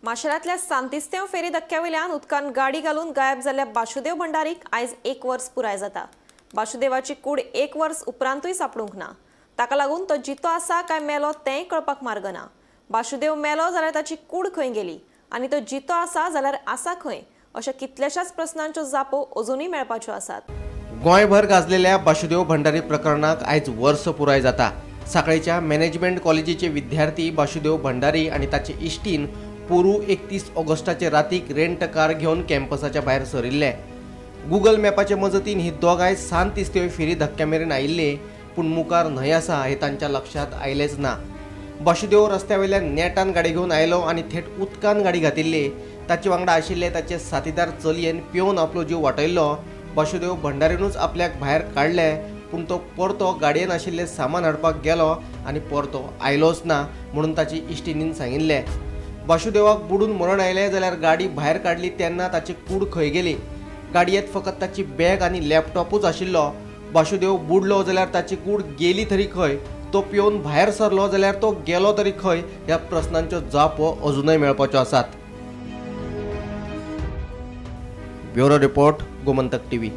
माशेलांतल्या सांतिस्तेव फेरी धक्क्यावेल्यान उदकान गाडी घालून गायब जाल्ल्या बासुदेव भंडारीक आयज 1 वर्स पुराय जाता। बासुदेवाची कूड 1 वर्स उपरांतूय सापडूंक ना। ताका लागून तो जितो आसा काय मेलो तेंय कळपाक मार्ग ना। बासुदेव मेलो जाल्यार ताची कूड खंय गेली आनी तो जितो आसा जाल्यार आसा खंय अशा कितल्याशाच प्रस्नांच्यो जापो अजूनय मेळपाच्यो आसात। गोंयभर गाजलेल्या बासुदेव भंडारी प्रकरणाक आयज वर्स पुराय जाता। सांखळेच्या मॅनेजमेंट कॉलेजीचे विद्यार्थी बासुदेव भंडारी आणि ताचे इश्टीन पोरू 31 ऑगस्टाचे रातीक रेंट कार घेवन कॅम्पसाच्या भायर सरिल्ले। गुगल मॅपाचे मजतीन ही दोगांय सांतिस्तेव फेरी धक्क्यामेरेन आयिल्ले, पूण मुखार न्हंय आसा हे तांच्या लक्षात आयलेच ना। बासुदेव रस्त्यावेल्यान नेटान गाडी घेवन आयलो आनी थेट उदकान गाडी घातिल्ली। ताचे वांगडा आशिल्ले ताचे साथीदार चलयेन पिवन आपलो जीव वाटयल्लो। बासुदेव भंडारीनूच आपल्याक भायर काडले, पूण तो परतो गाडयेन आशिल्ले सामान हाडपाक गेलो आनी परतो आयलोच ना म्हणून ताची इश्टिणीन सांगिल्ले। बासुदेवाक बुडून मरण आयलें जाल्यार गाडी भायर काडली तेन्ना ताची कूड खंय गेली। गाडयेंत फकत ताची बॅग आनी लॅपटॉपूच आशिल्लो। बासुदेव बुडलो जाल्यार ताची कूड गेली तरी खंय, तो पिवन भायर सरलो जाल्यार तो गेलो तरी खंय ह्या प्रस्नांच्यो जापो अजूनय मेळपाच्यो आसात। Bureau report, Gomantak TV.